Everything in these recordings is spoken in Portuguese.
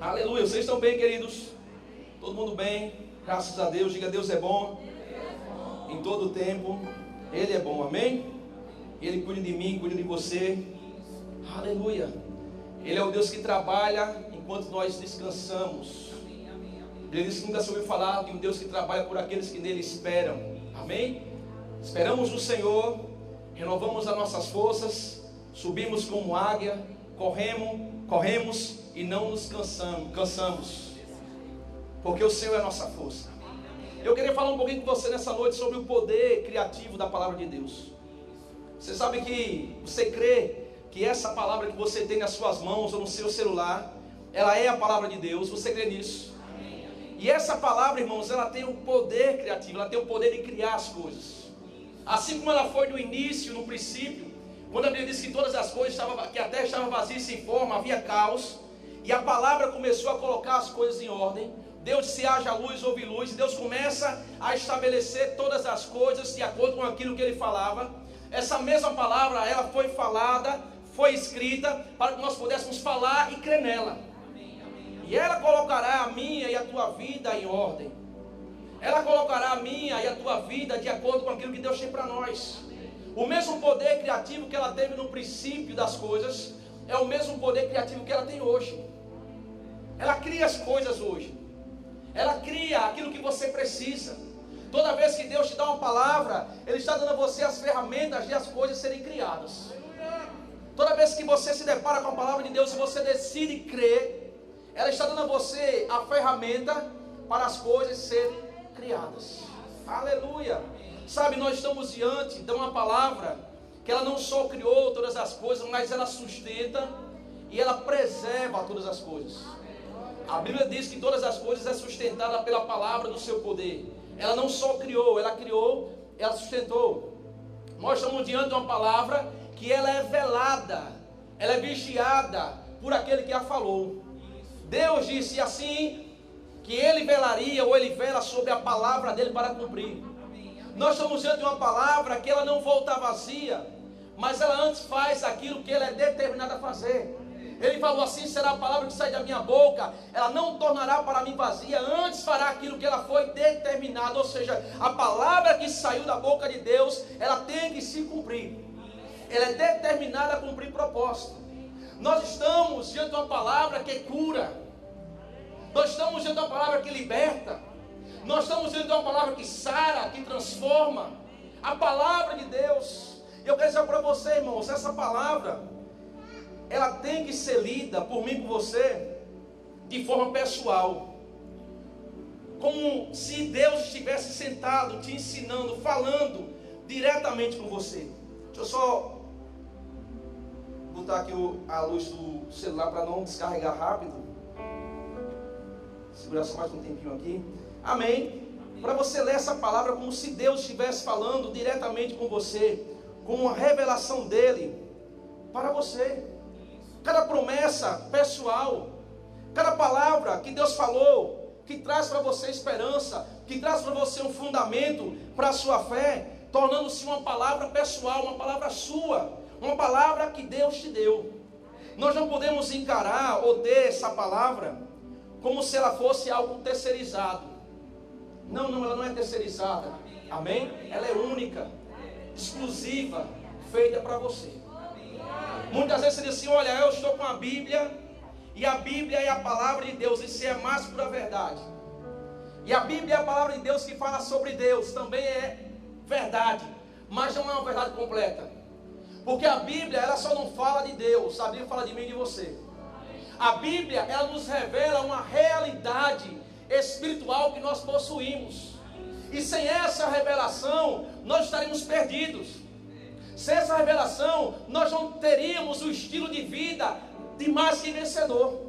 Aleluia, vocês estão bem, queridos? Todo mundo bem? Graças a Deus. Diga: Deus é bom em todo o tempo. Ele é bom, amém? Ele cuida de mim, cuida de você. Aleluia. Ele é o Deus que trabalha enquanto nós descansamos. Ele disse que nunca se ouviu falar de um Deus que trabalha por aqueles que nele esperam, amém? Esperamos no Senhor, renovamos as nossas forças, subimos como águia, corremos e não nos cansamos, porque o Senhor é a nossa força. Eu queria falar um pouquinho com você nessa noite sobre o poder criativo da palavra de Deus. Você sabe que você crê que essa palavra que você tem nas suas mãos ou no seu celular, ela é a palavra de Deus? Você crê nisso? E essa palavra, irmãos, ela tem o poder criativo, ela tem o poder de criar as coisas. Assim como ela foi no início, no princípio, quando a Bíblia diz que todas as coisas, que a terra estava vazia e sem forma, havia caos, e a palavra começou a colocar as coisas em ordem. Deus disse: haja luz, houve luz, e Deus começa a estabelecer todas as coisas de acordo com aquilo que Ele falava. Essa mesma palavra, ela foi falada, foi escrita, para que nós pudéssemos falar e crer nela. E ela colocará a minha e a tua vida em ordem. Ela colocará a minha e a tua vida de acordo com aquilo que Deus tem para nós. O mesmo poder criativo que ela teve no princípio das coisas, é o mesmo poder criativo que ela tem hoje. Ela cria as coisas hoje. Ela cria aquilo que você precisa. Toda vez que Deus te dá uma palavra, Ele está dando a você as ferramentas de as coisas serem criadas. Toda vez que você se depara com a palavra de Deus e você decide crer, ela está dando a você a ferramenta para as coisas serem criadas. Aleluia. Sabe, nós estamos diante de uma palavra que ela não só criou todas as coisas, mas ela sustenta e ela preserva todas as coisas. A Bíblia diz que todas as coisas é sustentada pela palavra do seu poder. Ela não só criou, ela sustentou. Nós estamos diante de uma palavra que ela é velada, ela é vigiada por aquele que a falou. Deus disse assim, que Ele velaria, ou Ele vela sobre a palavra dEle para cumprir. Nós estamos diante de uma palavra que ela não volta vazia, mas ela antes faz aquilo que ela é determinada a fazer. Ele falou assim: será a palavra que sai da minha boca, ela não tornará para mim vazia, antes fará aquilo que ela foi determinada. Ou seja, a palavra que saiu da boca de Deus, ela tem que se cumprir. Ela é determinada a cumprir propósito. Nós estamos diante de uma palavra que cura. Nós estamos diante de uma palavra que liberta. Nós estamos diante de uma palavra que sara, que transforma. A palavra de Deus. E eu quero dizer para você, irmãos, essa palavra, ela tem que ser lida por mim e por você de forma pessoal, como se Deus estivesse sentado, te ensinando, falando diretamente com você. Deixa eu só botar aqui a luz do celular para não descarregar rápido. Segurar só mais um tempinho aqui. Amém. Para você ler essa palavra como se Deus estivesse falando diretamente com você, com uma revelação dele para você. Cada promessa pessoal, cada palavra que Deus falou, que traz para você esperança, que traz para você um fundamento para a sua fé, tornando-se uma palavra pessoal, uma palavra sua, uma palavra que Deus te deu. Nós não podemos encarar ou ter essa palavra como se ela fosse algo terceirizado. Não, ela não é terceirizada. Amém? Ela é única, exclusiva, feita para você. Muitas vezes você diz assim: olha, eu estou com a Bíblia, e a Bíblia é a palavra de Deus, isso é a mais pura verdade. E a Bíblia é a palavra de Deus que fala sobre Deus, também é verdade, mas não é uma verdade completa. Porque a Bíblia, ela só não fala de Deus, a Bíblia fala de mim e de você. A Bíblia, ela nos revela uma realidade espiritual que nós possuímos. E sem essa revelação, nós estaremos perdidos. Sem essa revelação, nós não teríamos o estilo de vida de mais que vencedor.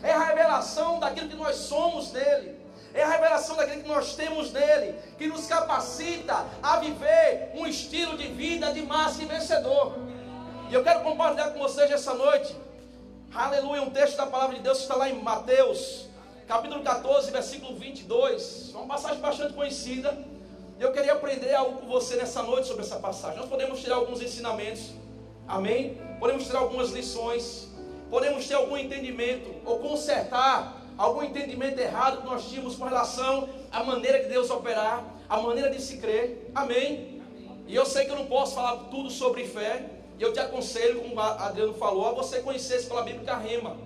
É a revelação daquilo que nós somos nele. É a revelação daquilo que nós temos nele, que nos capacita a viver um estilo de vida de mais que vencedor. E eu quero compartilhar com vocês essa noite, aleluia, um texto da palavra de Deus que está lá em Mateus, capítulo 14, versículo 22. É uma passagem bastante conhecida. Eu queria aprender algo com você nessa noite sobre essa passagem. Nós podemos tirar alguns ensinamentos, amém? Podemos tirar algumas lições. podemos ter algum entendimento ou consertar algum entendimento errado que nós tínhamos com relação à maneira de Deus operar, a maneira de se crer. Amém? E eu sei que eu não posso falar tudo sobre fé, e eu te aconselho, como o Adriano falou, a você conhecer a Escola Bíblica Rema.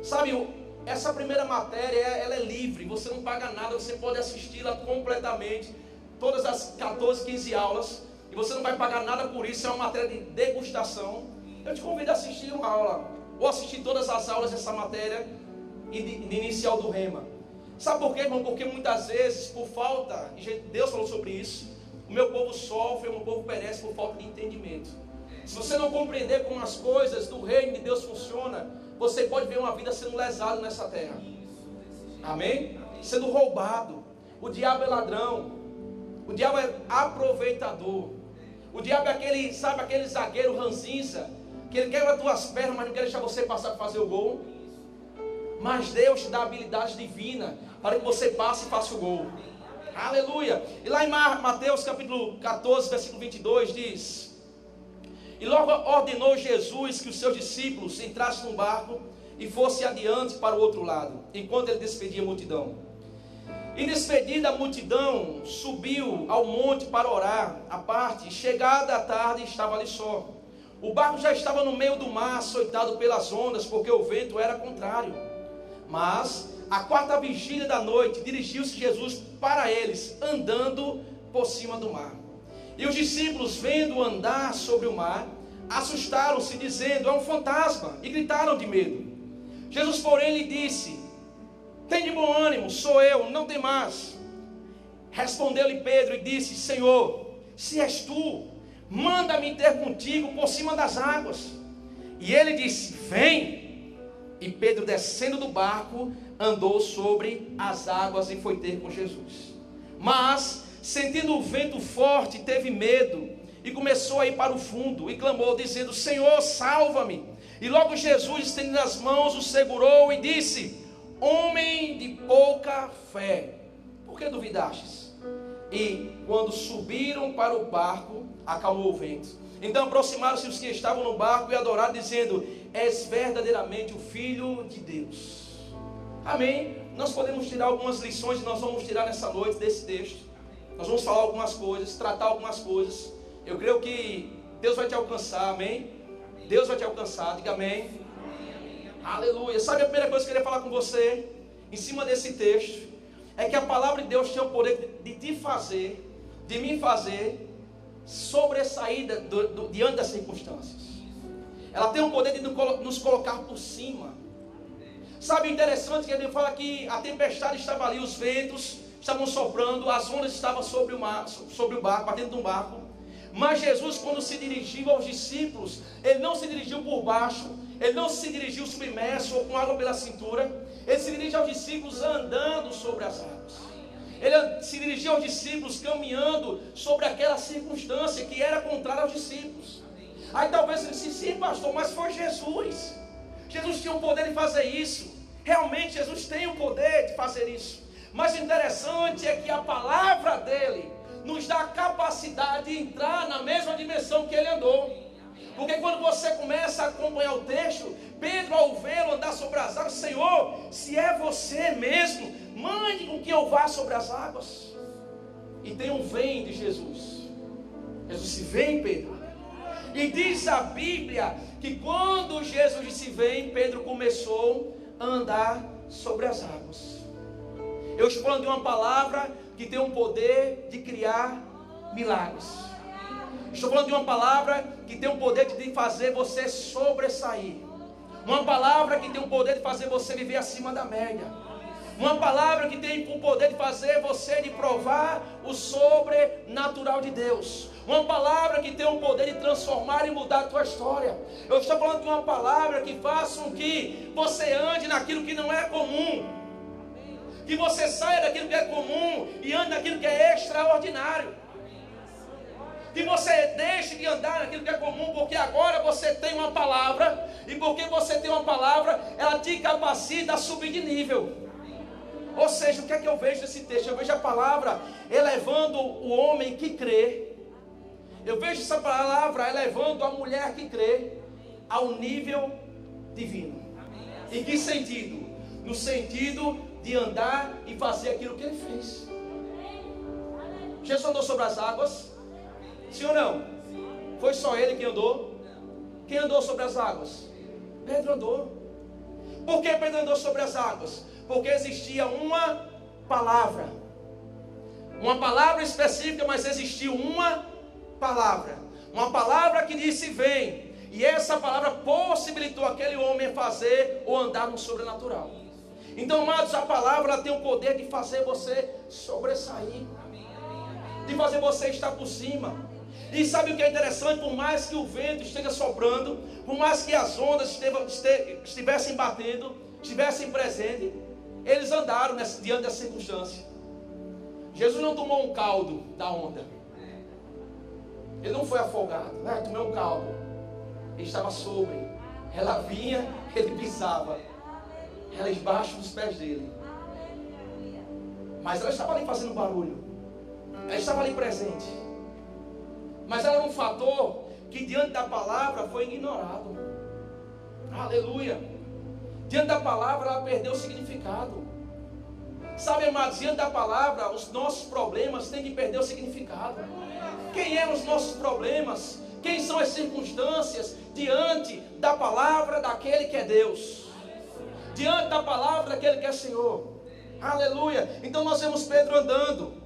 Sabe, essa primeira matéria, ela é livre, você não paga nada, você pode assisti-la completamente, todas as 14, 15 aulas, e você não vai pagar nada por isso, é uma matéria de degustação. Eu te convido a assistir uma aula, ou assistir todas as aulas dessa matéria de inicial do Rema. Sabe por quê, irmão? Porque muitas vezes, por falta, e Deus falou sobre isso, o meu povo sofre, o meu povo perece por falta de entendimento. Se você não compreender como as coisas do reino de Deus funcionam, você pode ver uma vida sendo lesada nessa terra. Amém? Sendo roubado. O diabo é ladrão. O diabo é aproveitador. O diabo é aquele, sabe, aquele zagueiro ranzinza, que ele quebra as tuas pernas, mas não quer deixar você passar para fazer o gol. Mas Deus te dá habilidade divina para que você passe e faça o gol. Aleluia. E lá em Mateus capítulo 14, versículo 22 diz: e logo ordenou Jesus que os seus discípulos entrassem num barco e fossem adiante para o outro lado, enquanto ele despedia a multidão. E despedida a multidão, subiu ao monte para orar à parte, e chegada a tarde estava ali só. O barco já estava no meio do mar, açoitado pelas ondas, porque o vento era contrário. Mas à quarta vigília da noite, dirigiu-se Jesus para eles, andando por cima do mar. E os discípulos, vendo andar sobre o mar, assustaram-se, dizendo: é um fantasma, e gritaram de medo. Jesus, porém, lhe disse: tem de bom ânimo, sou eu, não temais. Respondeu-lhe Pedro e disse: Senhor, se és tu, manda-me ter contigo por cima das águas. E ele disse: vem. E Pedro, descendo do barco, andou sobre as águas e foi ter com Jesus. Mas, sentindo o vento forte, teve medo e começou a ir para o fundo e clamou, dizendo: Senhor, salva-me. E logo Jesus, estendendo as mãos, o segurou e disse: homem de pouca fé, por que duvidastes? E quando subiram para o barco, acalmou o vento. Então aproximaram-se os que estavam no barco e adoraram, dizendo: és verdadeiramente o Filho de Deus. Amém? Nós podemos tirar algumas lições, e nós vamos tirar nessa noite desse texto. Nós vamos falar algumas coisas, tratar algumas coisas. Eu creio que Deus vai te alcançar, amém? Deus vai te alcançar, diga amém. Aleluia. Sabe a primeira coisa que eu queria falar com você, em cima desse texto, é que a palavra de Deus tem o poder de te fazer, de me fazer, sobressair diante das circunstâncias. Ela tem o poder de nos colocar por cima. Sabe o interessante que ele fala que a tempestade estava ali, os ventos estavam soprando, as ondas estavam sobre o mar, sobre o barco, batendo no barco. Mas Jesus, quando se dirigiu aos discípulos, ele não se dirigiu por baixo, ele não se dirigiu submerso ou com água pela cintura. Ele se dirige aos discípulos andando sobre as águas. Ele se dirigiu aos discípulos caminhando sobre aquela circunstância que era contrária aos discípulos. Aí talvez você disse: sim, pastor, mas foi Jesus. Jesus tinha o poder de fazer isso. Realmente Jesus tem o poder de fazer isso. Mas o interessante é que a palavra dele nos dá a capacidade de entrar na mesma dimensão que ele andou. Porque quando você começa a acompanhar o texto, Pedro, ao vê-lo andar sobre as águas: Senhor, se é você mesmo, mande com que eu vá sobre as águas. E tem um vem de Jesus. Jesus disse: vem, Pedro. E diz a Bíblia que quando Jesus disse vem, Pedro começou a andar sobre as águas. Eu estou falando de uma palavra que tem o poder de criar milagres. Estou falando de uma palavra que tem o poder de fazer você sobressair. Uma palavra que tem o poder de fazer você viver acima da média. Uma palavra que tem o poder de fazer você de provar o sobrenatural de Deus. Uma palavra que tem o poder de transformar e mudar a tua história. Eu estou falando de uma palavra que faça com que você ande naquilo que não é comum. Que você saia daquilo que é comum e ande naquilo que é extraordinário. Que você deixe de andar naquilo que é comum, porque agora você tem uma palavra. E porque você tem uma palavra, ela te capacita a subir de nível. Ou seja, o que é que eu vejo nesse texto? Eu vejo a palavra elevando o homem que crê. Eu vejo essa palavra elevando a mulher que crê ao nível divino. Em que sentido? No sentido de andar e fazer aquilo que ele fez. Jesus andou sobre as águas? Sim ou não? Foi só ele que andou? Quem andou sobre as águas? Pedro andou. Por que Pedro andou sobre as águas? Porque existia uma palavra específica, mas existiu uma palavra que disse vem, e essa palavra possibilitou aquele homem fazer ou andar no sobrenatural. Então, amados, a palavra ela tem o poder de fazer você sobressair, de fazer você estar por cima. E sabe o que é interessante? Por mais que o vento esteja soprando, por mais que as ondas estivessem batendo, estivessem presentes, eles andaram diante dessa circunstância. Jesus não tomou um caldo da onda. Ele não foi afogado. Tomou um caldo. Ele estava sobre. Ela vinha, ele pisava. Ela embaixo dos pés dele. Mas ela estava ali fazendo barulho. Ela estava ali presente. Mas ela era um fator que diante da palavra foi ignorado. Aleluia. Diante da palavra ela perdeu o significado. Sabe, amados, diante da palavra os nossos problemas têm que perder o significado. Quem eram os nossos problemas? Quem são as circunstâncias diante da palavra daquele que é Deus? Diante da palavra daquele que é Senhor. Aleluia. Então nós vemos Pedro andando.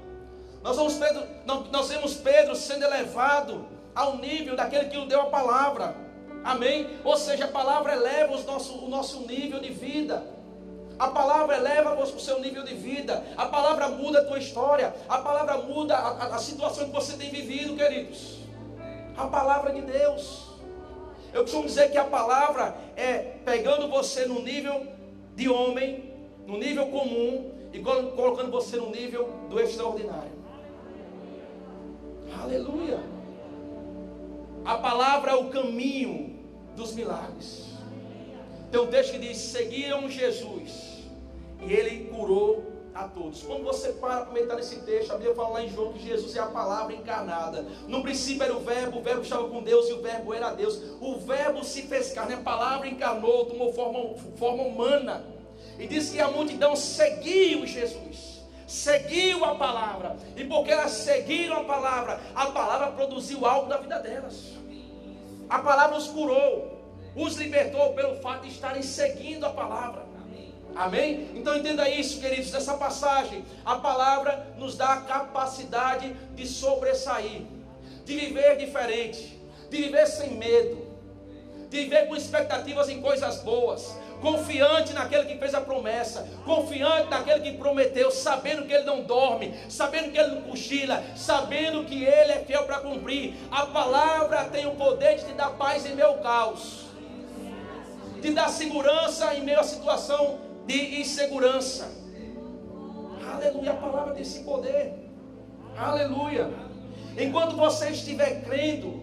Nós vemos Pedro sendo elevado ao nível daquele que lhe deu a palavra. Amém? Ou seja, a palavra eleva o nosso nível de vida. A palavra eleva o seu nível de vida. A palavra muda a tua história. A palavra muda a situação que você tem vivido, queridos. A palavra de Deus. Eu costumo dizer que a palavra é pegando você no nível de homem, no nível comum, e colocando você no nível do extraordinário. Aleluia. A palavra é o caminho dos milagres. Tem um texto que diz: seguiam Jesus e ele curou a todos. Quando você para meditar nesse texto, a Bíblia fala lá em João que Jesus é a palavra encarnada. No princípio era o verbo estava com Deus e o verbo era Deus. O verbo se fez carne, a palavra encarnou, tomou forma humana. E diz que a multidão seguiu Jesus. Seguiu a palavra, e porque elas seguiram a palavra produziu algo na vida delas. A palavra os curou, os libertou pelo fato de estarem seguindo a palavra. Amém? Então entenda isso, queridos. Nessa passagem, a palavra nos dá a capacidade de sobressair, de viver diferente, de viver sem medo, de viver com expectativas em coisas boas, confiante naquele que fez a promessa, confiante naquele que prometeu, sabendo que ele não dorme, sabendo que ele não cochila, sabendo que ele é fiel para cumprir. A palavra tem o poder de te dar paz em meio ao caos, de dar segurança em meio à situação de insegurança. Aleluia, a palavra tem esse poder. Aleluia. Enquanto você estiver crendo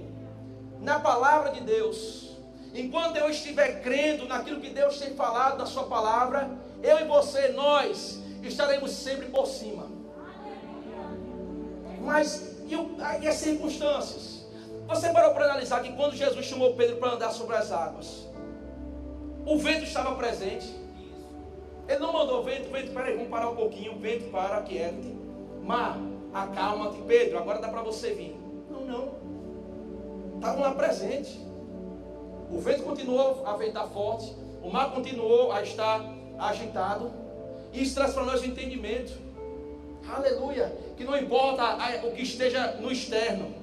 na palavra de Deus, enquanto eu estiver crendo naquilo que Deus tem falado na sua palavra, eu e você, nós estaremos sempre por cima. Mas e as circunstâncias? Você parou para analisar que quando Jesus chamou Pedro para andar sobre as águas, o vento estava presente. Ele não mandou vento, peraí, vamos parar um pouquinho, vento, para, quieta-te. Mar, acalma-te, Pedro, agora dá para você vir. Não. Estavam lá presentes. O vento continuou a ventar forte, o mar continuou a estar agitado. E isso traz para nós o entendimento. Aleluia. Que não importa o que esteja no externo,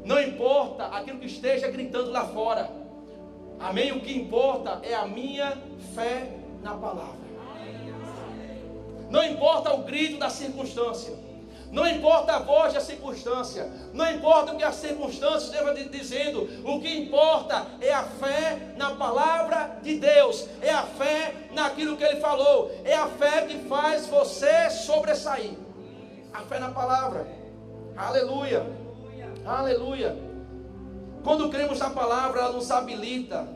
não importa aquilo que esteja gritando lá fora. Amém? O que importa é a minha fé na palavra. Não importa o grito da circunstância, não importa a voz da circunstância, não importa o que as circunstâncias estejam dizendo, o que importa é a fé na palavra de Deus, é a fé naquilo que Ele falou, é a fé que faz você sobressair. A fé na palavra. Aleluia. Aleluia. Quando cremos na palavra, ela nos habilita,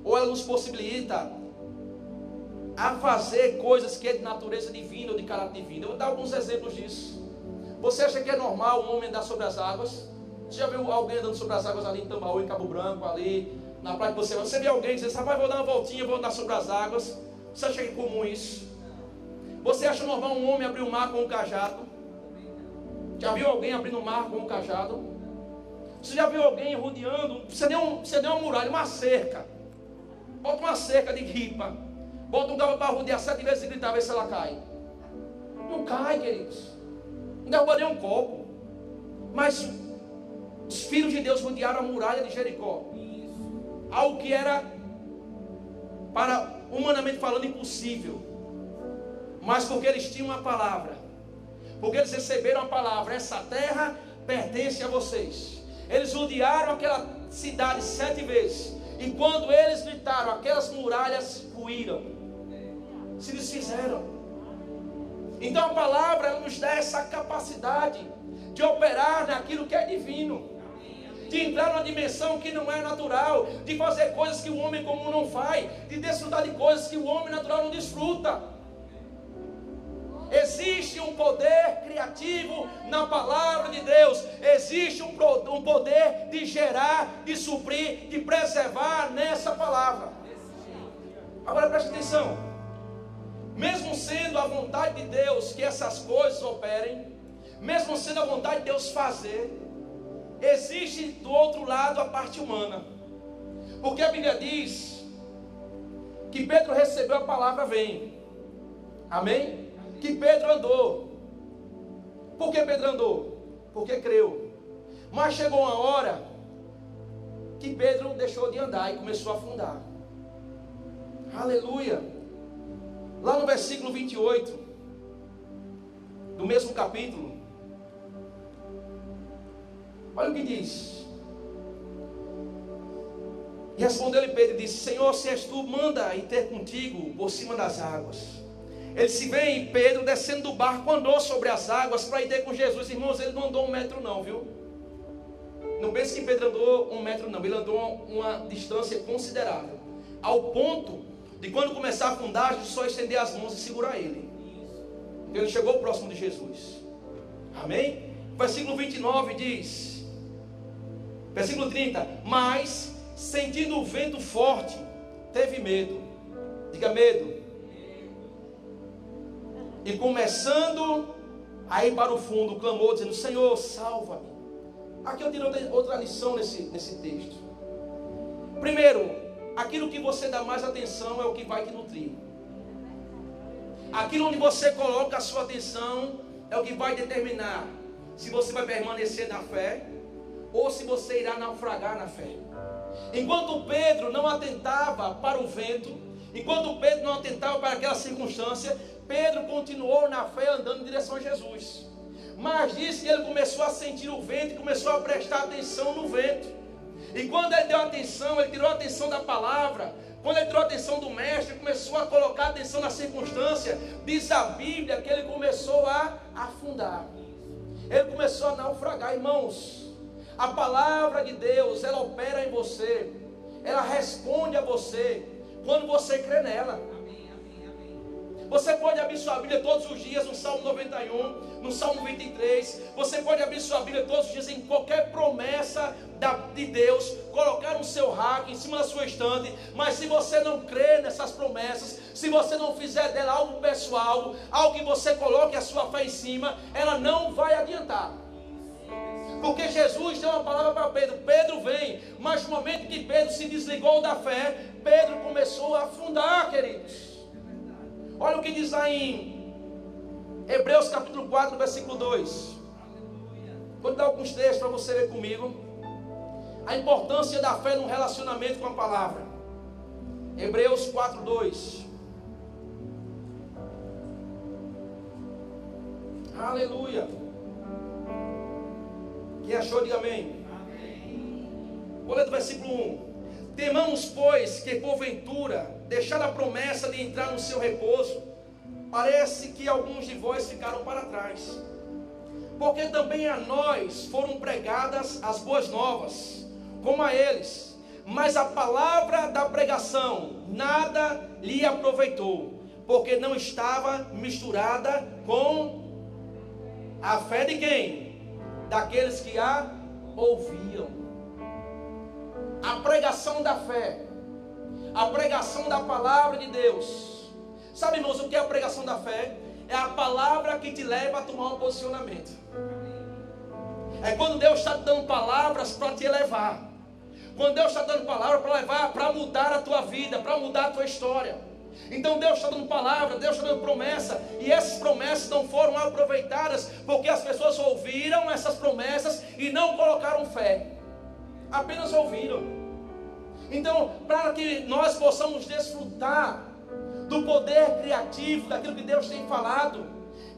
ou ela nos possibilita a fazer coisas que é de natureza divina ou de caráter divino. Eu vou dar alguns exemplos disso. Você acha que é normal um homem andar sobre as águas? Você já viu alguém andando sobre as águas ali em Tambaú, em Cabo Branco, ali Na praia que você vê alguém dizer, rapaz, vou dar uma voltinha, vou andar sobre as águas. Você acha que é comum isso? Você acha normal um homem abrir o mar com um cajado? Já viu alguém abrindo o mar com um cajado? Você já viu alguém rodeando? Você nem uma muralha, uma cerca. Bota uma cerca de ripa. Bota um cabo para rodear 7 vezes e gritar, ver se ela cai. Não cai, queridos. Não derruba nem um copo. Mas os filhos de Deus rodearam a muralha de Jericó. Algo que era, para humanamente falando, impossível. Mas porque eles tinham uma palavra. Porque eles receberam a palavra. Essa terra pertence a vocês. Eles rodearam aquela cidade 7 vezes. E quando eles gritaram, aquelas muralhas ruíram. Se desfizeram. Então a palavra, ela nos dá essa capacidade de operar naquilo que é divino. De entrar numa dimensão que não é natural. De fazer coisas que o homem comum não faz. De desfrutar de coisas que o homem natural não desfruta. Existe um poder criativo na palavra de Deus. Existe um poder de gerar, de suprir, de preservar nessa palavra. Agora preste atenção. Mesmo sendo a vontade de Deus que essas coisas operem, mesmo sendo a vontade de Deus fazer, existe do outro lado a parte humana. Porque a Bíblia diz que Pedro recebeu a palavra, vem. Amém? Que Pedro andou. Por que Pedro andou? Porque creu. Mas chegou uma hora que Pedro deixou de andar e começou a afundar. Aleluia. Lá no versículo 28 do mesmo capítulo, olha o que diz. E respondeu-lhe Pedro e disse, Senhor, se és tu, manda ir ter contigo por cima das águas. Ele se vê em Pedro descendo do barco, andou sobre as águas para ir ter com Jesus. Irmãos, ele não andou 1 metro não, viu? Não pense que Pedro andou 1 metro não. Ele andou uma distância considerável. Ao ponto de quando começar a afundar, só estender as mãos e segurar ele. Então ele chegou próximo de Jesus. Amém? Versículo 29 diz, versículo 30, mas sentindo o vento forte, teve medo. Diga medo. E começando a ir para o fundo, clamou dizendo, Senhor, salva-me. Aqui eu tiro outra lição nesse texto. Primeiro, aquilo que você dá mais atenção é o que vai te nutrir. Aquilo onde você coloca a sua atenção é o que vai determinar se você vai permanecer na fé ou se você irá naufragar na fé. Enquanto Pedro não atentava para o vento, enquanto Pedro não atentava para aquela circunstância, Pedro continuou na fé andando em direção a Jesus. Mas disse que ele começou a sentir o vento e começou a prestar atenção no vento. E quando ele deu atenção, ele tirou a atenção da palavra. Quando ele tirou a atenção do mestre, começou a colocar atenção na circunstância. Diz a Bíblia que ele começou a afundar. Ele começou a naufragar, irmãos. A palavra de Deus, ela opera em você. Ela responde a você quando você crê nela. Você pode abrir sua Bíblia todos os dias no Salmo 91, no Salmo 23. Você pode abrir sua Bíblia todos os dias em qualquer promessa de Deus, colocar no seu rack, em cima da sua estante. Mas se você não crer nessas promessas, se você não fizer dela algo pessoal, algo que você coloque a sua fé em cima, ela não vai adiantar. Porque Jesus deu uma palavra para Pedro, Pedro vem. Mas no momento que Pedro se desligou da fé, Pedro começou a afundar, queridos. Olha o que diz lá em Hebreus capítulo 4, versículo 2. Vou dar alguns textos para você ler comigo. A importância da fé no relacionamento com a palavra. Hebreus 4, 2. Aleluia. Quem achou, diga amém. Vou ler do versículo 1. Temamos, pois, que porventura, deixada a promessa de entrar no seu repouso, parece que alguns de vós ficaram para trás. Porque também a nós foram pregadas as boas novas, como a eles. Mas a palavra da pregação nada lhe aproveitou, porque não estava misturada com a fé de quem? Daqueles que a ouviam. a pregação da fé, a pregação da palavra de Deus. Sabe, irmãos, o que é a pregação da fé? É a palavra que te leva a tomar um posicionamento. É quando Deus está te dando palavras para te elevar. Quando Deus está dando palavra para levar, para mudar a tua vida, para mudar a tua história. Então Deus está dando palavra, Deus está dando promessa. E essas promessas não foram aproveitadas porque as pessoas ouviram essas promessas e não colocaram fé. Apenas ouviram. Então, para que nós possamos desfrutar do poder criativo, daquilo que Deus tem falado,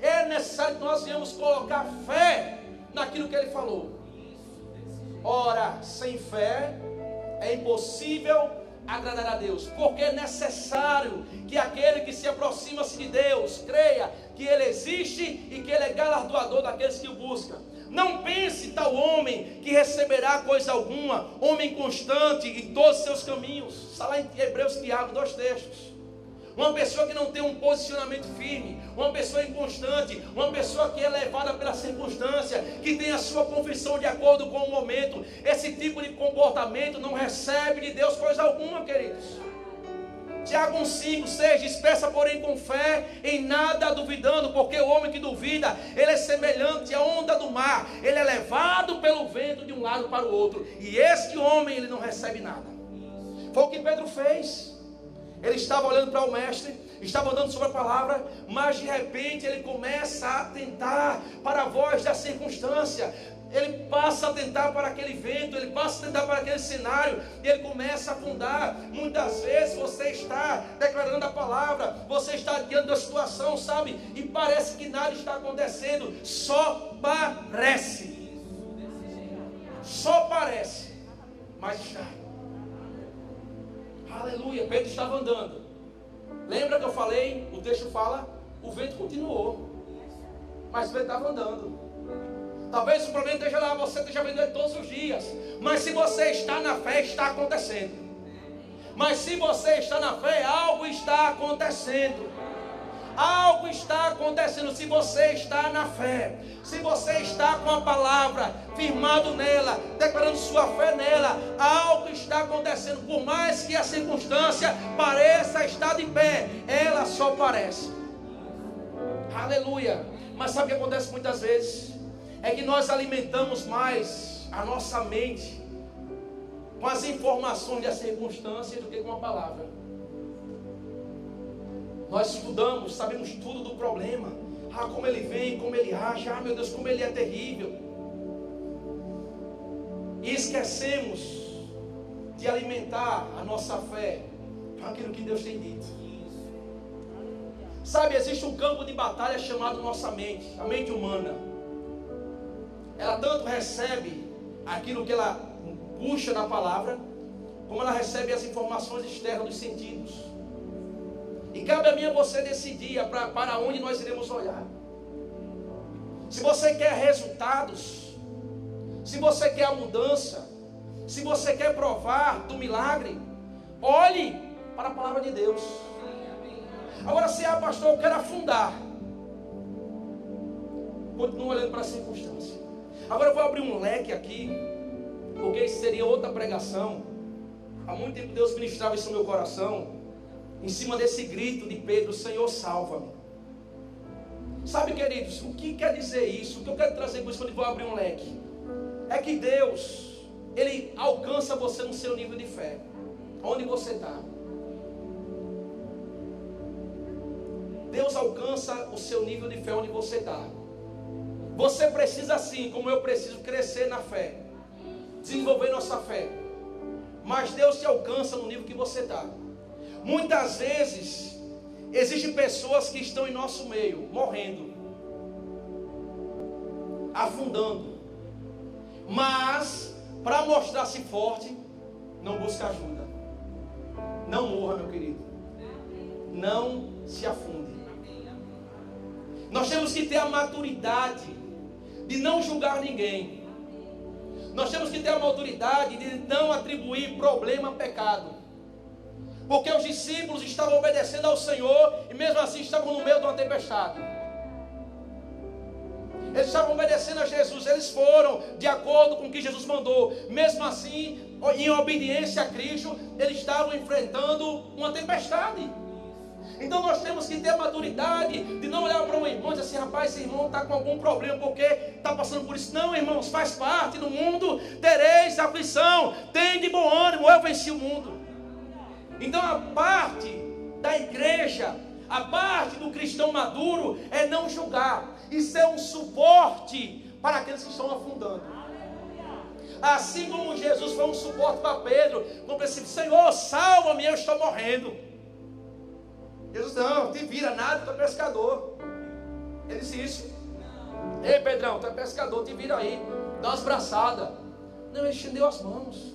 é necessário que nós venhamos colocar fé naquilo que Ele falou. Ora, sem fé é impossível agradar a Deus, porque é necessário que aquele que se aproxima-se de Deus creia que Ele existe e que Ele é galardoador daqueles que o buscam. Não pense tal homem que receberá coisa alguma, homem constante em todos os seus caminhos. Está lá em Hebreus, Tiago, 2 textos. Uma pessoa que não tem um posicionamento firme, uma pessoa inconstante, uma pessoa que é levada pela circunstância, que tem a sua confissão de acordo com o momento, esse tipo de comportamento não recebe de Deus coisa alguma, queridos. Tiago 1:5-6 diz: peça porém com fé, em nada duvidando, porque o homem que duvida, ele é semelhante à onda do mar, ele é levado pelo vento de um lado para o outro, e este homem ele não recebe nada. Foi o que Pedro fez. Ele estava olhando para o mestre, estava andando sobre a palavra, mas de repente ele começa a atentar para a voz da circunstância. Ele passa a atentar para aquele vento, ele passa a atentar para aquele cenário, e ele começa a afundar. Muitas vezes você está declarando a palavra, você está diante da situação, sabe? E parece que nada está acontecendo, só parece. Só parece, mas está. Aleluia, Pedro estava andando. Lembra que eu falei, o texto fala, o vento continuou, mas Pedro estava andando. Talvez o problema esteja lá, você esteja vendo ele todos os dias, mas se você está na fé, está acontecendo. Mas se você está na fé, algo está acontecendo. Algo está acontecendo. Se você está na fé, se você está com a palavra firmado nela, declarando sua fé nela, algo está acontecendo. Por mais que a circunstância pareça estar de pé, ela só parece. Aleluia. Mas sabe o que acontece muitas vezes? É que nós alimentamos mais a nossa mente com as informações das circunstâncias do que com a palavra. Nós estudamos, sabemos tudo do problema. Como ele vem, como ele age. Meu Deus, como ele é terrível. E esquecemos de alimentar a nossa fé com aquilo que Deus tem dito. Sabe, existe um campo de batalha chamado nossa mente, a mente humana. Ela tanto recebe aquilo que ela puxa na palavra, como ela recebe as informações externas dos sentidos. E cabe a mim e a você decidir para onde nós iremos olhar. Se você quer resultados, se você quer a mudança, se você quer provar do milagre, olhe para a palavra de Deus. Agora, se pastor, eu quero afundar, continue olhando para a circunstância. Agora eu vou abrir um leque aqui, porque isso seria outra pregação. Há muito tempo Deus ministrava isso no meu coração, em cima desse grito de Pedro: Senhor, salva-me. Sabe, queridos, o que quer dizer isso? O que eu quero trazer com isso quando eu vou abrir um leque? É que Deus, Ele alcança você no seu nível de fé, onde você está. Deus alcança o seu nível de fé onde você está. Você precisa, assim como eu preciso, crescer na fé, desenvolver nossa fé. Mas Deus te alcança no nível que você está. Muitas vezes existem pessoas que estão em nosso meio, morrendo, afundando, mas para mostrar-se forte, não busca ajuda. Não morra, meu querido. Não se afunde. Nós temos que ter a maturidade de não julgar ninguém. Nós temos que ter a maturidade de não atribuir problema a pecado. Porque os discípulos estavam obedecendo ao Senhor e mesmo assim estavam no meio de uma tempestade. Eles estavam obedecendo a Jesus, eles foram de acordo com o que Jesus mandou. Mesmo assim, em obediência a Cristo, eles estavam enfrentando uma tempestade. Então nós temos que ter a maturidade de não olhar para um irmão e dizer assim: rapaz, esse irmão está com algum problema porque está passando por isso. Não, irmãos, faz parte do mundo, tereis aflição, tem de bom ânimo, eu venci o mundo. Então a parte da igreja, a parte do cristão maduro é não julgar e ser um suporte para aqueles que estão afundando. Assim como Jesus foi um suporte para Pedro, quando ele disse: Senhor, salva-me, eu estou morrendo. Jesus: não, te vira nada, tu é pescador. Ele disse isso. Ei, Pedrão, tu é pescador, te vira aí, dá umas braçadas. Não, ele estendeu as mãos.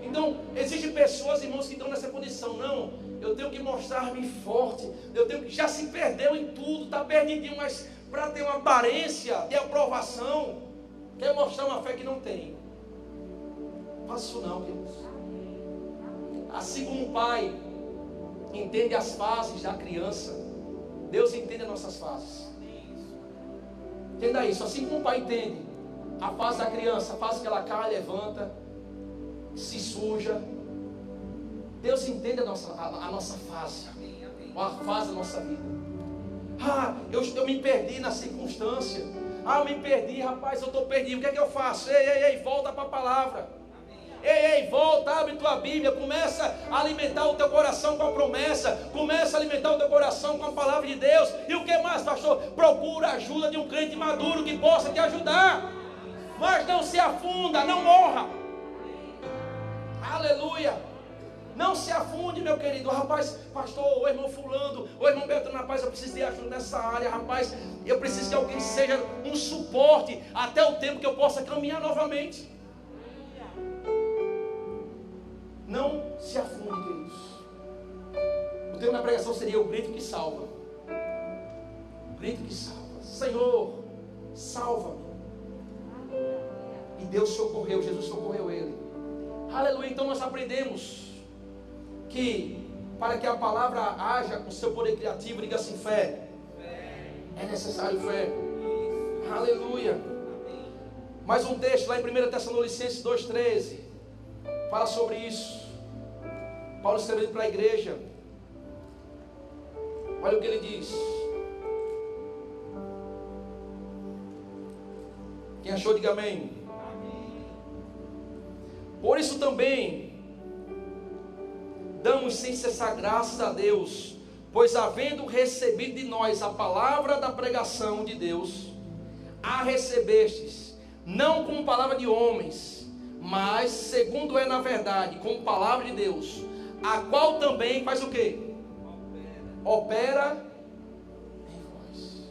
Então, existem pessoas, irmãos, que estão nessa condição. Não, eu tenho que mostrar-me forte, eu tenho que, já se perdeu em tudo, está perdidinho, mas para ter uma aparência de aprovação, quer mostrar uma fé que não tem. Faça isso não, queridos. Assim como o pai entende as fases da criança, Deus entende as nossas fases. Entenda isso. Assim como o pai entende a fase da criança, a fase que ela cai, levanta, se suja, Deus entende a nossa fase, a fase da nossa vida. Eu me perdi na circunstância. Eu me perdi, rapaz, eu estou perdido. O que é que eu faço? Ei, volta para a palavra. Ei, volta, abre tua Bíblia, começa a alimentar o teu coração com a promessa, começa a alimentar o teu coração com a palavra de Deus. E o que mais, pastor? Procura a ajuda de um crente maduro que possa te ajudar. Mas não se afunda, não morra. Aleluia. Não se afunde, meu querido. Rapaz, pastor, o irmão fulano, o irmão Bertrand, rapaz, eu preciso de ajuda nessa área. Rapaz, eu preciso que alguém seja um suporte até o tempo que eu possa caminhar novamente. Não se afunde, queridos. O tema da pregação seria o grito que salva. O grito que salva. Senhor, salva-me. E Deus socorreu, Jesus socorreu ele. Aleluia. Então nós aprendemos que para que a palavra haja com seu poder criativo, diga assim: fé. É necessário fé. Aleluia. Mais um texto lá em 1 Tessalonicenses 2,13 fala sobre isso. Paulo escrevendo para a igreja. Olha o que ele diz. Quem achou, diga amém. Por isso também damos sem cessar graças a Deus, pois havendo recebido de nós a palavra da pregação de Deus, a recebestes, não como palavra de homens, mas segundo é na verdade, como palavra de Deus, a qual também faz o quê? Opera em vós.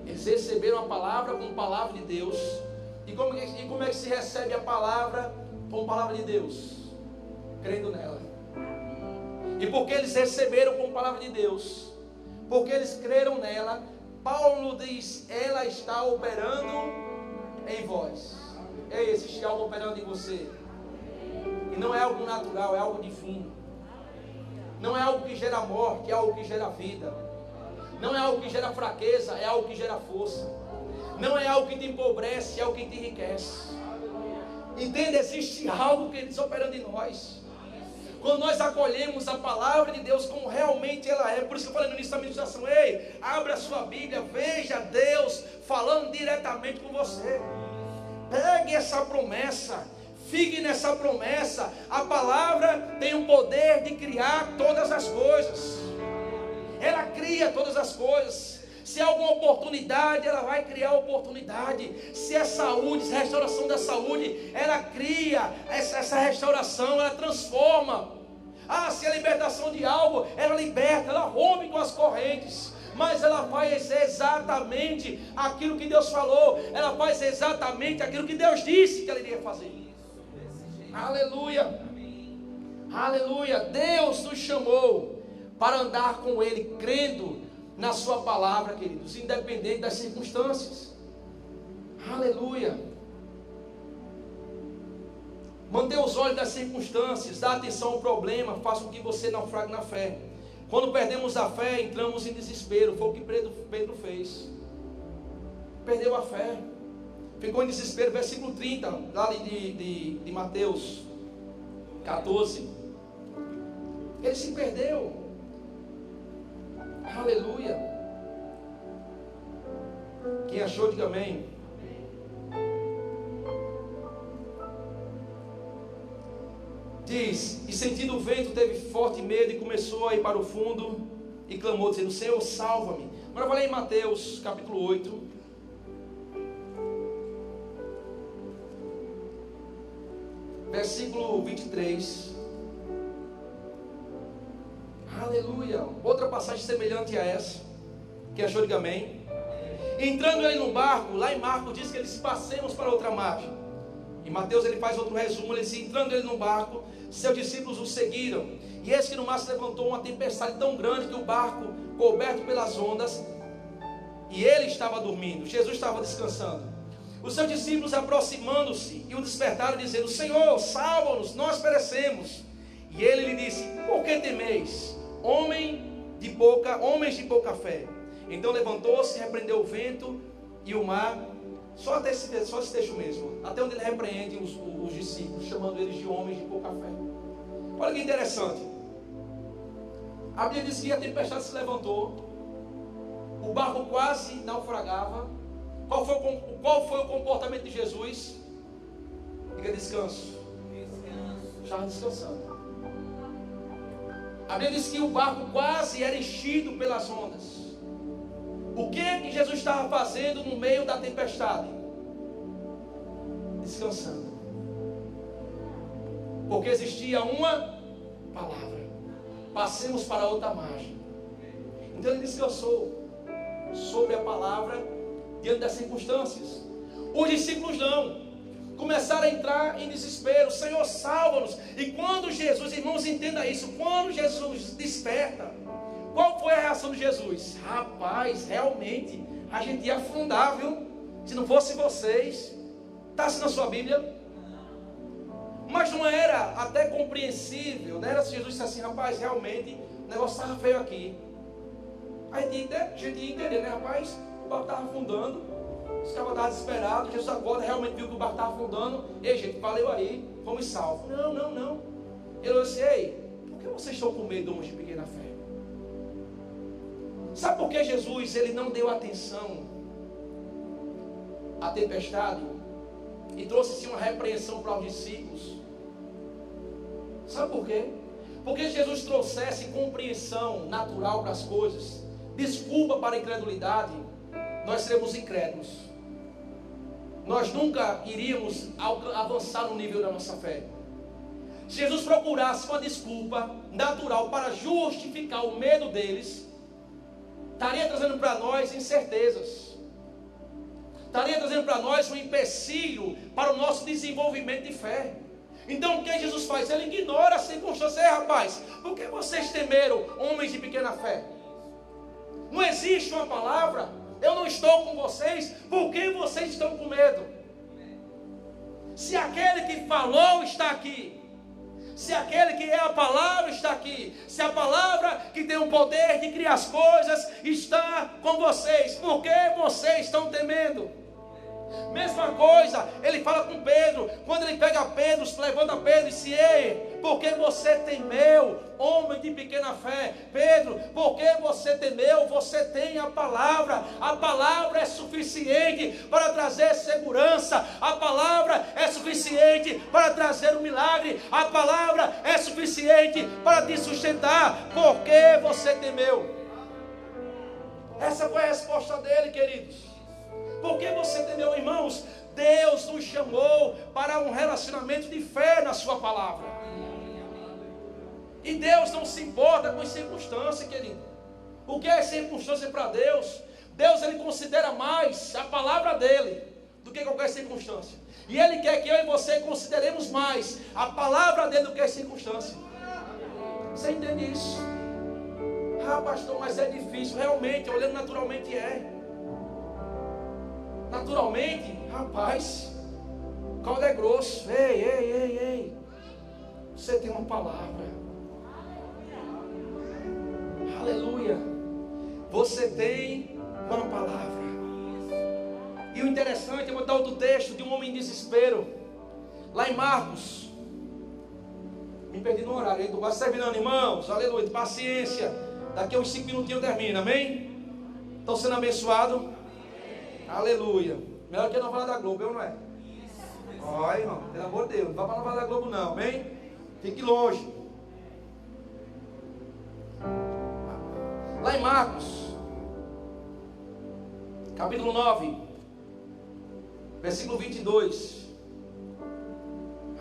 Eles receberam a palavra como palavra de Deus. E como é que se recebe a palavra como palavra de Deus? Crendo nela. E porque eles receberam como palavra de Deus, porque eles creram nela, Paulo diz: ela está operando em vós. Existe algo operando em você. E não é algo natural, é algo divino. Não é algo que gera morte, é algo que gera vida. Não é algo que gera fraqueza, é algo que gera força. Não é algo que te empobrece, é algo que te enriquece. Entende? Existe algo que está operando em nós. Quando nós acolhemos a palavra de Deus como realmente ela é. Por isso que eu falei no início da ministração: ei, abra a sua Bíblia, veja Deus falando diretamente com você. Pegue essa promessa, fique nessa promessa. A palavra tem o poder de criar todas as coisas. Ela cria todas as coisas. Se há alguma oportunidade, ela vai criar oportunidade. Se é saúde, se é restauração da saúde, ela cria essa restauração, ela transforma. Se é libertação de algo, ela liberta, ela rompe com as correntes. Mas ela faz exatamente aquilo que Deus falou. Ela faz exatamente aquilo que Deus disse que ela iria fazer. Aleluia. Aleluia. Deus nos chamou para andar com Ele, crendo na sua palavra, queridos, independente das circunstâncias. Aleluia. Manter os olhos das circunstâncias, dar atenção ao problema, faz com que você naufrague na fé. Quando perdemos a fé, entramos em desespero. Foi o que Pedro fez. perdeu a fé, ficou em desespero. Versículo 30, lá de Mateus 14. Ele se perdeu. Aleluia. Quem achou, diga amém. Diz: e sentindo o vento, teve forte medo e começou a ir para o fundo e clamou, dizendo: Senhor, salva-me. Agora vou ler em Mateus capítulo 8, versículo 23. Aleluia. Outra passagem semelhante a essa. Quem achou, diga amém. Entrando ele no barco, lá em Marcos diz que eles passemos para outra margem. Em Mateus ele faz outro resumo. Ele diz: entrando ele no barco, seus discípulos o seguiram. E eis que no mar se levantou uma tempestade tão grande que o barco, coberto pelas ondas, e ele estava dormindo. Jesus estava descansando. Os seus discípulos aproximando-se e o despertaram, dizendo: Senhor, salva-nos, nós perecemos. E ele lhe disse: por que temeis, homens de pouca fé? Então levantou-se, repreendeu o vento e o mar. Só esse texto mesmo, até onde ele repreende os discípulos, chamando eles de homens de pouca fé. Olha que interessante. A Bíblia diz que a tempestade se levantou, o barco quase naufragava. Qual foi o comportamento de Jesus? Diga: descanso. Estava descansando. A Bíblia diz que o barco quase era enchido pelas ondas. O que Jesus estava fazendo no meio da tempestade? Descansando. Porque existia uma palavra: passemos para outra margem. Então ele descansou sobre a palavra diante das circunstâncias. Os discípulos não, começaram a entrar em desespero. Senhor, salva-nos. E quando Jesus, irmãos, entenda isso, quando Jesus desperta, qual foi a reação de Jesus? Rapaz, realmente a gente ia afundar, viu? Se não fosse vocês. Está assim na sua Bíblia? Mas não era até compreensível, não era se Jesus disse assim: rapaz, realmente o negócio estava feio aqui. Aí a gente ia entender, né? Rapaz, o barco estava afundando, os caras estavam desesperados. Jesus acorda, realmente viu que o barco estava afundando. Ei, gente, valeu aí, fomos salvos. Não. Ele disse: ei, por que vocês estão com medo, homens de pequena fé? Sabe por que Jesus ele não deu atenção à tempestade e trouxe sim uma repreensão para os discípulos? Sabe por quê? Porque se Jesus trouxesse compreensão natural para as coisas, desculpa para a incredulidade, nós seremos incrédulos. Nós nunca iríamos avançar no nível da nossa fé. Se Jesus procurasse uma desculpa natural para justificar o medo deles, estaria trazendo para nós incertezas, estaria trazendo para nós um empecilho para o nosso desenvolvimento de fé. Então o que Jesus faz? Ele ignora a circunstância. Rapaz, por que vocês temeram, homens de pequena fé? Não existe uma palavra? Eu não estou com vocês, por que vocês estão com medo? Se aquele que falou está aqui, se aquele que é a palavra está aqui, se a palavra que tem o poder de criar as coisas está com vocês, por que vocês estão temendo? Mesma coisa, ele fala com Pedro, quando ele pega Pedro, levanta Pedro e diz: ei, por que você temeu, homem de pequena fé? Pedro, por que você temeu? Você tem a palavra é suficiente para trazer segurança, a palavra é suficiente para trazer um milagre, a palavra é suficiente para te sustentar. Por que você temeu? Essa foi a resposta dele, queridos. Por que você temeu, irmãos? Deus nos chamou para um relacionamento de fé na sua palavra. E Deus não se importa com as circunstâncias, querido. O que é circunstância para Deus? Deus, ele considera mais a palavra dele do que qualquer circunstância. E ele quer que eu e você consideremos mais a palavra dele do que a circunstância. Você entende isso? Ah, pastor, mas é difícil. Realmente, olhando naturalmente é. Naturalmente, rapaz, o caldo é grosso. Ei. Você tem uma palavra. Aleluia. Você tem uma palavra. o interessante, eu vou dar outro texto de um homem em desespero. Lá em Marcos. Me perdi no horário, estou quase terminando, irmãos. Aleluia, paciência. Daqui a uns 5 minutinhos termina, amém? Estão sendo abençoados? Aleluia. Melhor que a novela da Globo, eu não é? Olha, irmão, pelo amor de Deus, não vá para a novela da Globo não, amém? Fique longe. Lá em Marcos, capítulo 9, versículo 22.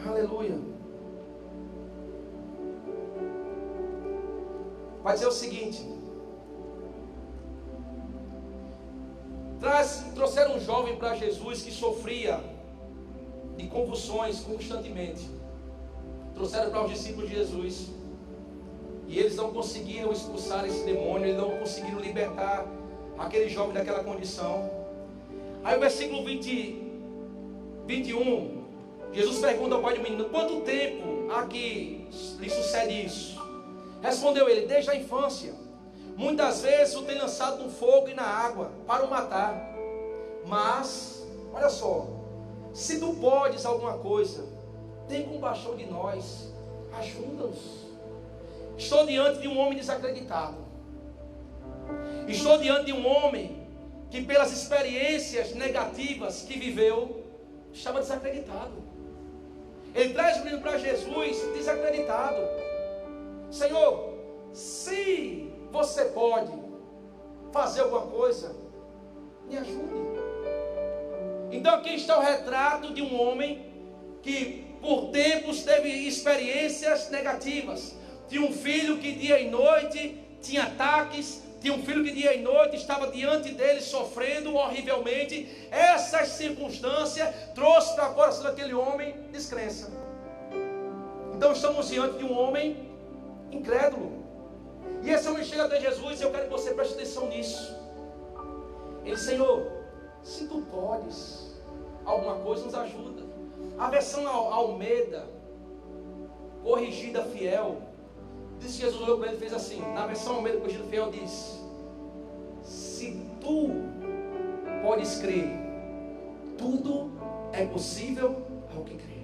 Aleluia. Vai dizer o seguinte: trouxeram um jovem para Jesus que sofria de convulsões constantemente. Trouxeram para os discípulos de Jesus. E eles não conseguiram expulsar esse demônio, eles não conseguiram libertar aquele jovem daquela condição. Aí o versículo 21, Jesus pergunta ao pai do menino: quanto tempo há que lhe sucede isso? Respondeu ele: desde a infância. Muitas vezes o tem lançado no fogo e na água para o matar. Mas, olha só, se tu podes alguma coisa, tem compaixão de nós, ajuda-nos. Estou diante de um homem desacreditado. Estou diante de um homem que, pelas experiências negativas que viveu, estava desacreditado. Ele traz o menino para Jesus desacreditado. Senhor, se você pode fazer alguma coisa, me ajude. Então aqui está o retrato de um homem que por tempos teve experiências negativas. Tinha um filho que dia e noite tinha ataques. Tinha um filho que dia e noite estava diante dele sofrendo horrivelmente. Essa circunstância trouxe para o coração daquele homem descrença. Então estamos diante de um homem incrédulo. E esse homem chega até Jesus, e eu quero que você preste atenção nisso. Ele: Senhor, se tu podes alguma coisa, nos ajuda. A versão Almeida, corrigida fiel, diz que Jesus olhou para ele e fez assim. Na versão Almeida corrigida fiel diz: se tu podes crer, tudo é possível ao que crê.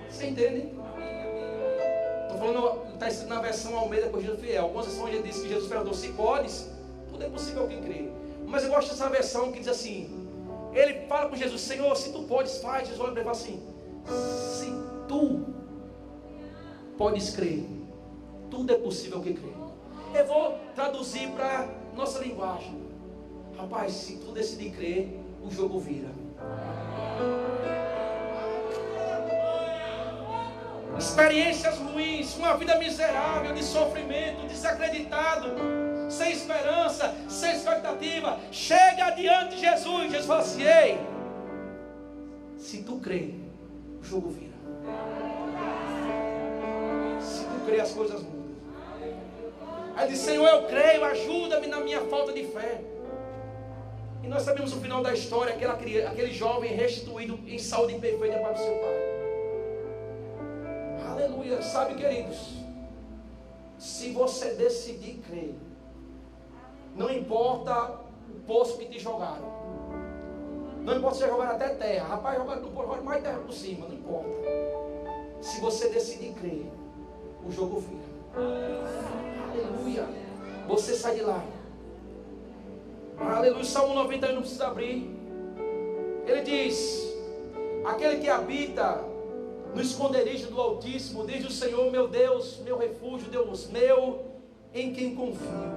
Você entende? Estou falando, está escrito na versão Almeida corrigida fiel. Algumas versões já diz que Jesus perguntou: se podes, tudo é possível ao que crê. Mas eu gosto dessa versão que diz assim. Ele fala com Jesus: Senhor, se tu podes, faz. Jesus olha para ele e fala assim: se tu podes crer, tudo é possível que crê. Eu vou traduzir para nossa linguagem. Rapaz, se tu decidir crer, o jogo vira. Experiências ruins, uma vida miserável, de sofrimento, desacreditado, sem esperança, sem expectativa, chega diante de Jesus. Jesus fala assim: ei, se tu crer, o jogo vira. Se tu crer, as coisas mudam. Aí ele diz: Senhor, eu creio, ajuda-me na minha falta de fé. E nós sabemos o final da história: aquele jovem restituído em saúde perfeita para o seu pai. Aleluia. Sabe, queridos, se você decidir crer, não importa o poço que te jogaram, não importa se jogaram até terra. Rapaz, jogaram mais terra por cima, não importa. Se você decidir crer, o jogo vira. Aleluia. Você sai de lá. Aleluia. Salmo 91, não precisa abrir. Ele diz: aquele que habita no esconderijo do Altíssimo, diz o Senhor: meu Deus, meu refúgio, Deus meu, em quem confio.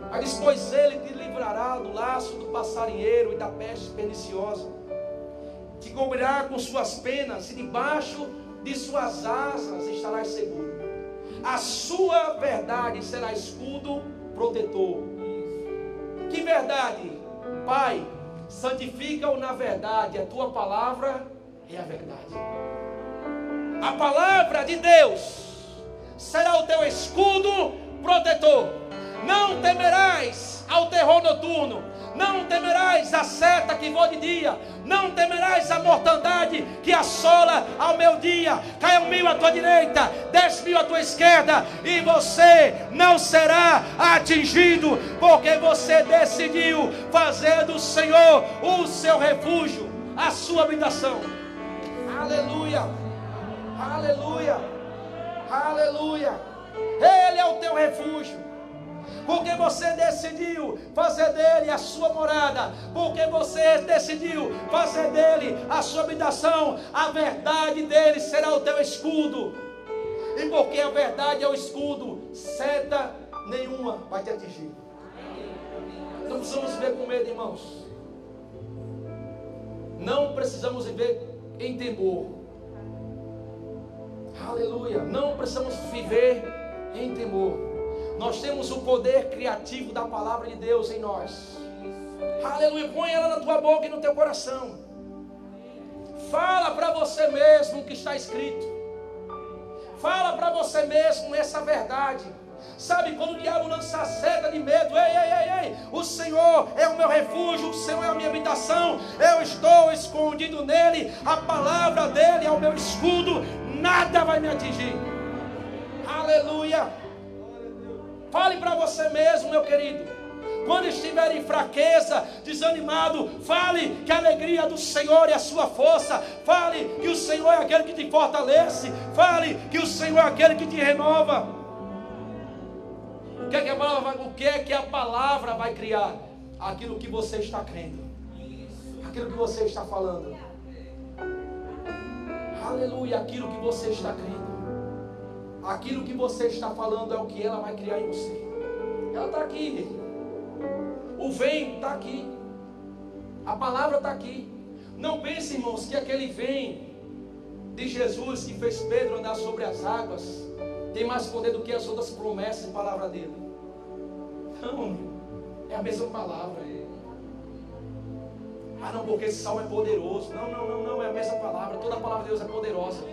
Aí diz: pois ele te livrará do laço do passarinheiro e da peste perniciosa, te cobrirá com suas penas, e debaixo de suas asas estarás seguro. A sua verdade será escudo protetor. Que verdade? Pai, santifica-o na verdade, a tua palavra é a verdade. A palavra de Deus será o teu escudo protetor. Não temerás ao terror noturno, Não temerás a seta que voa de dia, não temerás a mortandade que assola ao meio-dia. Caiam 1000 à tua direita, 10.000 à tua esquerda, e você não será atingido, porque você decidiu fazer do Senhor o seu refúgio, a sua habitação. Aleluia, aleluia, aleluia. Ele é o teu refúgio, porque você decidiu fazer dele a sua morada, porque você decidiu fazer dele a sua habitação. A verdade dele será o teu escudo, e porque a verdade é o escudo, seta nenhuma vai te atingir. Não precisamos viver com medo, irmãos. Não precisamos viver em temor. Aleluia. Não precisamos viver em temor. Nós temos o poder criativo da palavra de Deus em nós. Aleluia. Põe ela na tua boca e no teu coração. Fala para você mesmo o que está escrito. Fala para você mesmo essa verdade. Sabe, quando o diabo lança a seta de medo, ei, o Senhor é o meu refúgio, o Senhor é a minha habitação, eu estou escondido nele, a palavra dele é o meu escudo, nada vai me atingir. Aleluia. Fale para você mesmo, meu querido. Quando estiver em fraqueza, desanimado, fale que a alegria do Senhor é a sua força. Fale que o Senhor é aquele que te fortalece. Fale que o Senhor é aquele que te renova. O que é que a palavra vai criar? Aquilo que você está crendo, aquilo que você está falando. Aleluia. Aquilo que você está crendo, aquilo que você está falando é o que ela vai criar em você. Ela está aqui. O vem está aqui. A palavra está aqui. Não pense, irmãos, que aquele vem de Jesus que fez Pedro andar sobre as águas tem mais poder do que as outras promessas e palavra dele. Não, é a mesma palavra. Ah, não, porque esse salmo é poderoso. Não, é a mesma palavra. Toda a palavra de Deus é poderosa.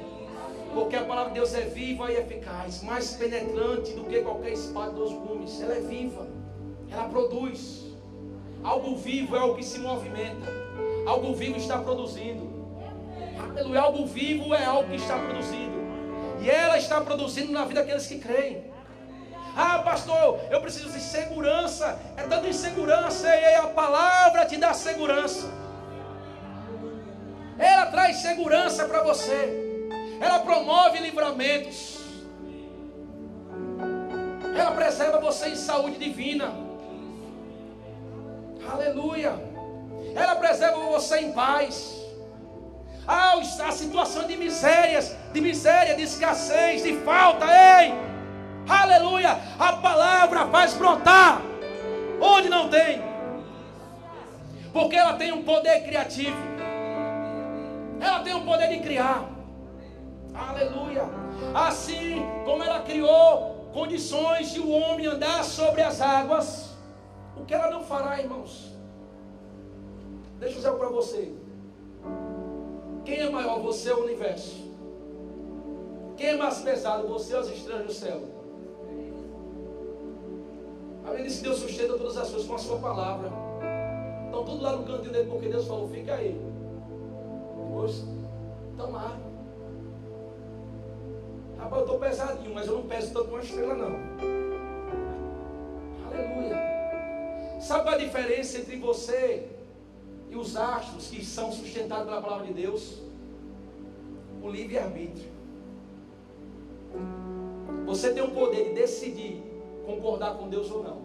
Porque a palavra de Deus é viva e eficaz, mais penetrante do que qualquer espada de 2 gumes. Ela é viva, ela produz. Algo vivo é algo que se movimenta. Algo vivo está produzindo. Aleluia. Algo vivo é algo que está produzindo. E ela está produzindo na vida daqueles que creem. Ah, pastor, eu preciso de segurança. É tanta insegurança, e a palavra te dá segurança. Ela traz segurança para você. Ela promove livramentos. Ela preserva você em saúde divina. Aleluia. Ela preserva você em paz. Ah, a situação de misérias, de escassez, de falta, ei, aleluia, a palavra faz brotar onde não tem, porque ela tem um poder criativo, ela tem um poder de criar, aleluia. Assim como ela criou condições de o homem andar sobre as águas, o que ela não fará, irmãos? Deixa eu dizer para você. Quem é maior, você ou o universo? Quem é mais pesado, você ou as estrelas do céu? A Bíblia diz que Deus sustenta todas as coisas com a sua palavra. Estão tudo lá no cantinho dele, porque Deus falou, fica aí. Depois, estão lá. Rapaz, eu estou pesadinho, mas eu não peso tanto com uma estrela não. Aleluia. Sabe qual é a diferença entre você e os astros que são sustentados pela palavra de Deus? O livre-arbítrio. Você tem o poder de decidir concordar com Deus ou não.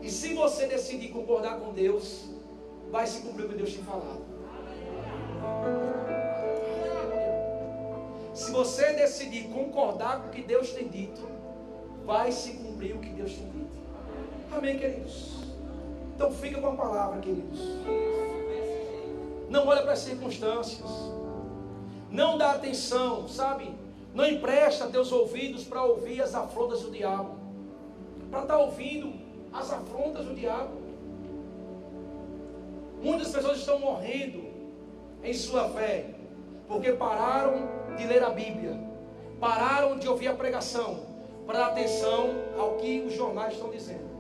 E se você decidir concordar com Deus, vai se cumprir o que Deus tem falado. Se você decidir concordar com o que Deus tem dito, vai se cumprir o que Deus tem dito. Amém, queridos? Então fica com a palavra, queridos. Não olha para as circunstâncias. Não dá atenção, sabe? Não empresta teus ouvidos para ouvir as afrontas do diabo. Para estar ouvindo as afrontas do diabo. Muitas pessoas estão morrendo em sua fé, porque pararam de ler a Bíblia. Pararam de ouvir a pregação, para dar atenção ao que os jornais estão dizendo.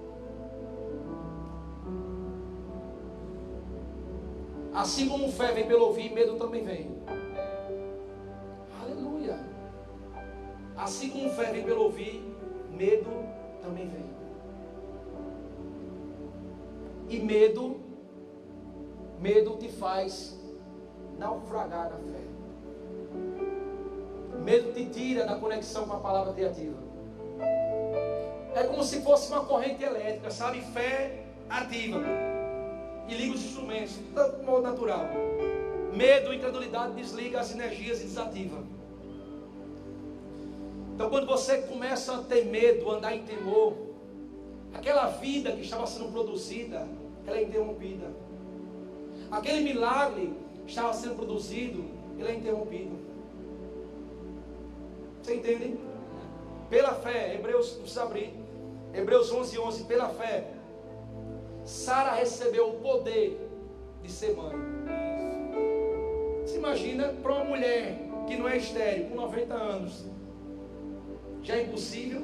Assim como fé vem pelo ouvir, medo também vem. Aleluia. Assim como fé vem pelo ouvir, medo também vem. E medo te faz naufragar na fé. Medo te tira da conexão com a palavra criativa. É como se fosse uma corrente elétrica, sabe? Fé ativa e liga os instrumentos, de modo natural. Medo e incredulidade desliga as energias e desativa. Então quando você começa a ter medo, andar em temor, aquela vida que estava sendo produzida, ela é interrompida. Aquele milagre que estava sendo produzido, ele é interrompido. Você entende? Pela fé, Hebreus, não precisa abrir, Hebreus 11:11, pela fé, Sara recebeu o poder de ser mãe. Você imagina para uma mulher que não é estéril, com 90 anos, já é impossível.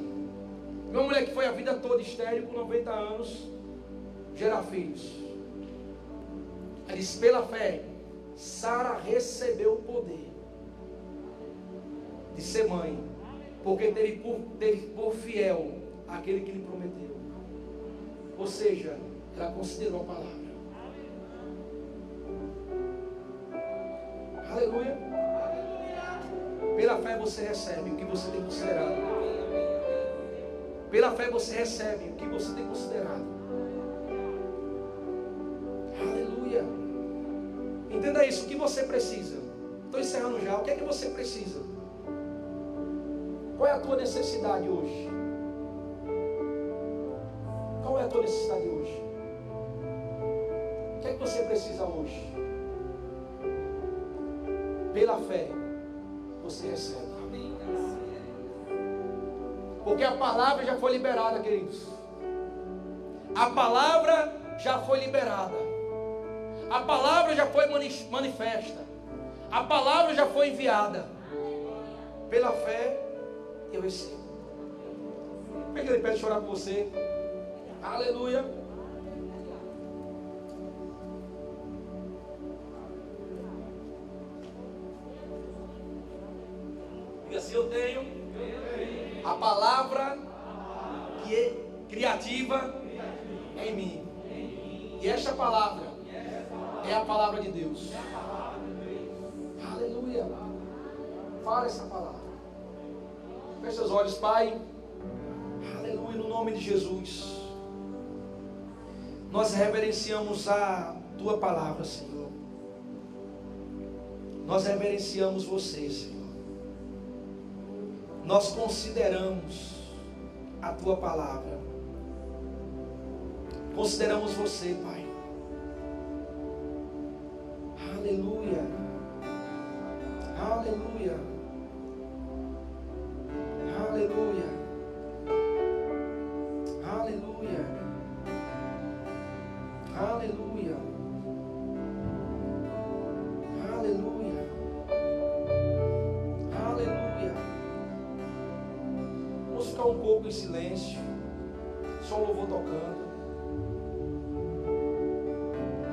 Uma mulher que foi a vida toda estéril, com 90 anos, gerar filhos. Ela diz, pela fé, Sara recebeu o poder de ser mãe, porque teve por fiel aquele que lhe prometeu. Ou seja, ela considerou a palavra. Aleluia. Pela fé você recebe o que você tem considerado. Pela fé você recebe o que você tem considerado. Aleluia. Entenda isso, o que você precisa. Estou encerrando já. O que é que você precisa? Qual é a tua necessidade hoje? Qual é a tua necessidade hoje? O que é que você precisa hoje? Pela fé, você recebe. Porque a palavra já foi liberada, queridos. A palavra já foi liberada. A palavra já foi manifesta. A palavra já foi enviada. Pela fé, eu recebo. Como é que ele pede chorar por você? Aleluia. Diga assim, eu tenho a palavra que é criativa em mim. E esta palavra é a palavra de Deus. Aleluia. Fala essa palavra. Feche seus olhos, Pai. Aleluia, no nome de Jesus. Nós reverenciamos a Tua palavra, Senhor. Nós reverenciamos você, Senhor. Nós consideramos a Tua palavra. Consideramos você, Pai. Aleluia. Aleluia. Aleluia. Aleluia. Aleluia. Aleluia. Aleluia. Vamos ficar um pouco em silêncio. Só o louvor tocando.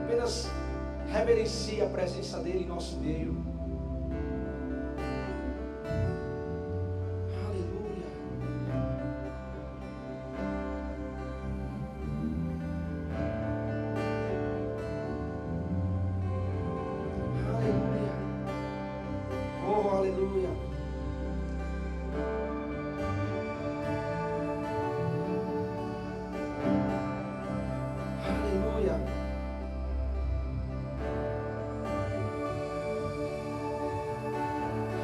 Apenas reverencie a presença dele em nosso meio.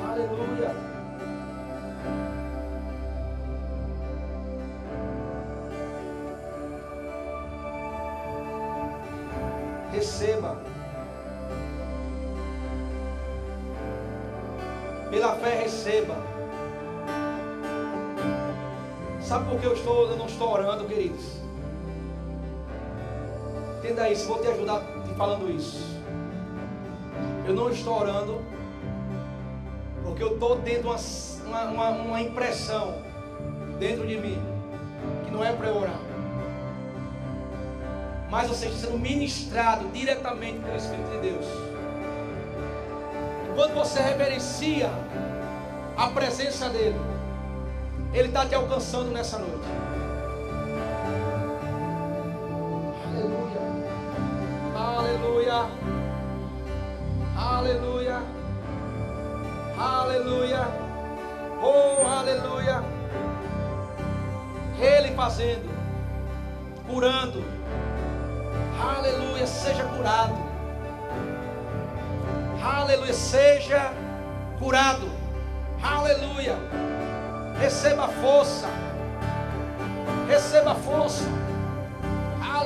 Aleluia. Receba. Pela fé, receba. Sabe por que eu não estou orando, queridos? Entenda isso, vou te ajudar te falando isso. Eu não estou orando porque eu estou tendo uma impressão dentro de mim que não é para eu orar. mas você está sendo ministrado diretamente pelo Espírito de Deus. E quando você reverencia a presença dele, ele está te alcançando nessa noite. Aleluia, aleluia, aleluia, oh aleluia. Ele fazendo, curando, aleluia, seja curado, aleluia, seja curado, aleluia, receba força,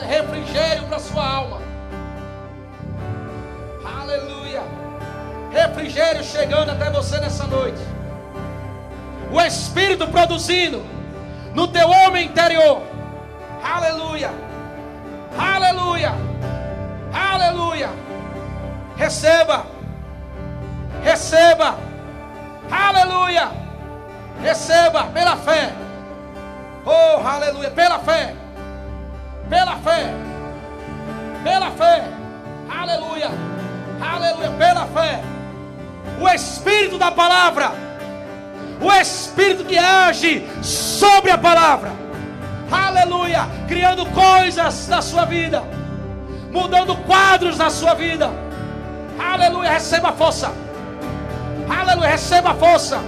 refrigério para sua alma, aleluia, refrigério chegando até você nessa noite, o Espírito produzindo no teu homem interior, aleluia, aleluia, aleluia, receba, aleluia, receba pela fé, oh aleluia, pela fé, aleluia, aleluia, pela fé, o Espírito da palavra, o Espírito que age sobre a palavra, aleluia, criando coisas na sua vida, mudando quadros na sua vida, aleluia, receba força, aleluia, receba força,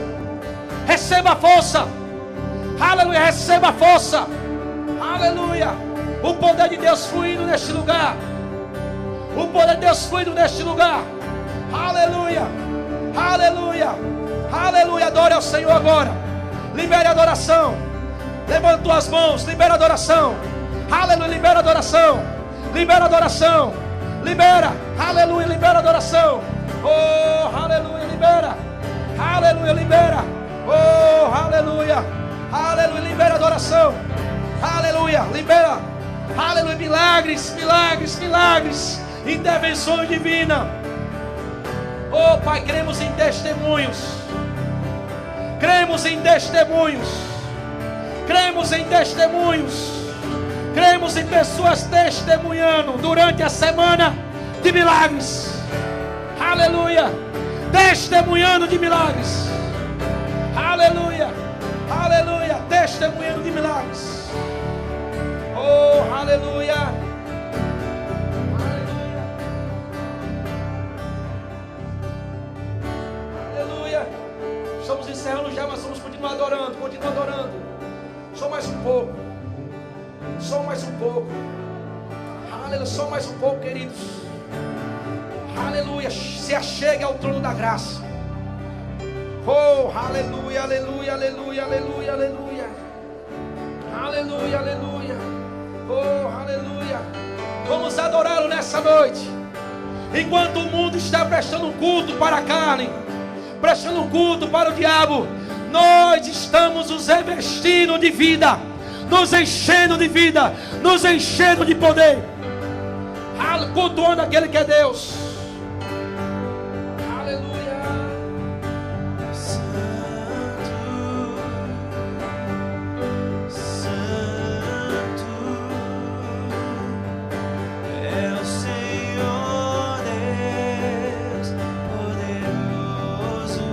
aleluia, receba força, aleluia, o poder de Deus fluindo neste lugar, aleluia, aleluia, aleluia, adore ao Senhor agora, libere adoração, levanta tuas mãos, libera adoração, aleluia, libera adoração, aleluia, libera adoração, oh, aleluia, libera, oh, aleluia, libera adoração, aleluia, milagres, intervenções divinas, oh Pai, cremos em testemunhos, cremos em pessoas testemunhando durante a semana de milagres, aleluia, testemunhando de milagres, aleluia, testemunhando de milagres, oh aleluia, estamos encerrando já, mas vamos continuar adorando, só mais um pouco, aleluia, só mais um pouco, queridos, aleluia, se achegue ao trono da graça, oh, aleluia, oh, aleluia, vamos adorá-lo nessa noite, enquanto o mundo está prestando culto para a carne, prestando culto para o diabo, nós estamos nos revestindo de vida, nos enchendo de vida, nos enchendo de poder, cultuando aquele que é Deus, aleluia, Santo é o Senhor Deus poderoso,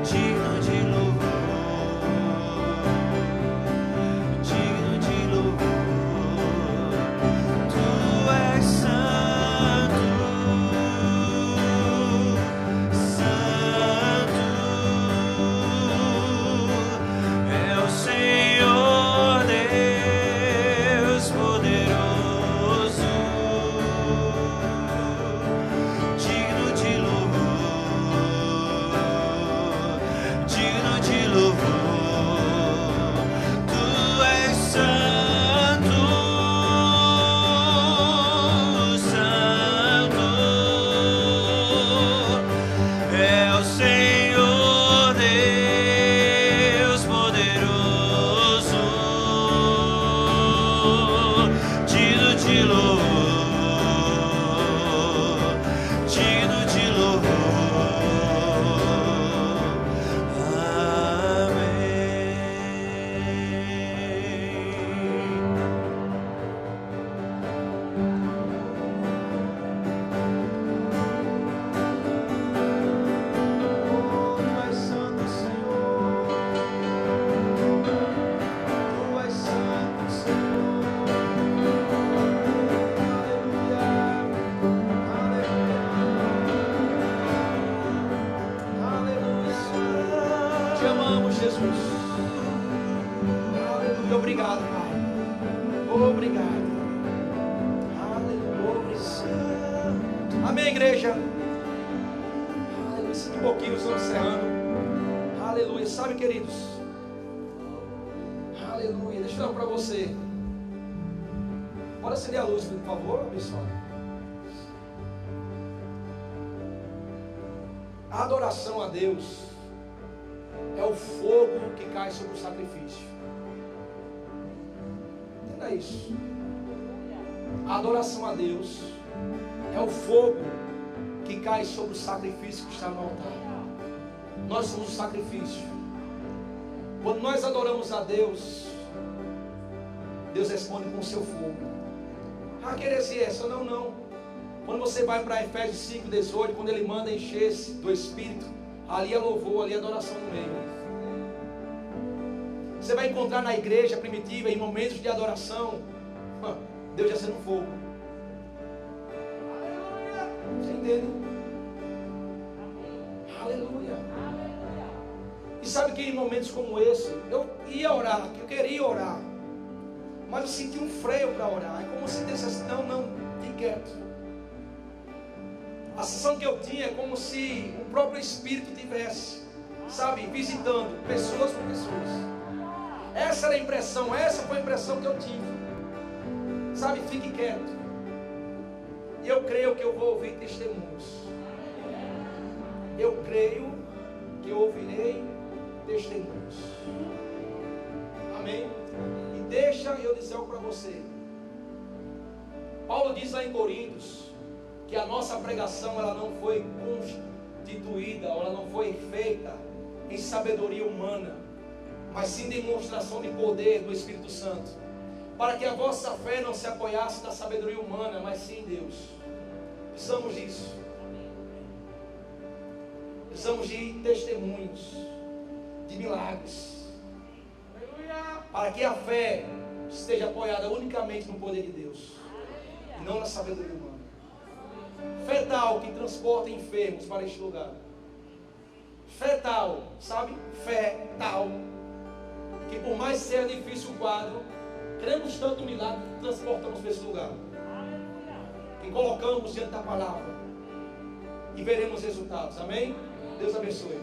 digno de louvor, Tu és santo, santo é o Senhor Deus poderoso, digno de louvor, Tu és santo, santo é o Senhor Deus poderoso, digno de louvor, Amém. Obrigado. Aleluia. Amém, igreja. Aleluia. Sinta um pouquinho, estamos encerrando. Aleluia. Sabe, queridos? Aleluia. Deixa eu dar para você. Bora acender a luz, por favor, pessoal. A adoração a Deus é o fogo que cai sobre o sacrifício. Entenda isso. A adoração a Deus é o fogo que cai sobre o sacrifício que está no altar. Nós somos o sacrifício. Quando nós adoramos a Deus, Deus responde com o seu fogo. Ah, que heresia é essa? Não, não. Quando você vai para Efésios 5:18, quando ele manda encher-se do Espírito, ali é louvor, ali é adoração no meio. Você vai encontrar na igreja primitiva, em momentos de adoração, Deus já sendo fogo. Você entende? Aleluia. E sabe que em momentos como esse, eu ia orar, eu queria orar, mas eu senti um freio para orar. É como se dissesse assim, não, fique quieto. A sensação que eu tinha é como se o próprio Espírito tivesse, sabe, visitando pessoas por pessoas. Essa era a impressão, essa foi a impressão que eu tive. Sabe, fique quieto. E eu creio que eu vou ouvir testemunhos. Eu creio que eu ouvirei testemunhos. Amém? E deixa eu dizer algo para você. Paulo diz lá em Coríntios que a nossa pregação ela não foi constituída, ela não foi feita em sabedoria humana, mas sim demonstração de poder do Espírito Santo, para que a vossa fé não se apoiasse na sabedoria humana, mas sim em Deus. Precisamos disso. Precisamos de testemunhos, de milagres, para que a fé esteja apoiada unicamente no poder de Deus e não na sabedoria humana. Fé tal que transporta enfermos para este lugar. Fé tal, sabe? Fé tal que por mais seja difícil o quadro, cremos tanto no milagre que transportamos para esse lugar. Que colocamos diante da palavra e veremos resultados. Amém? Deus abençoe.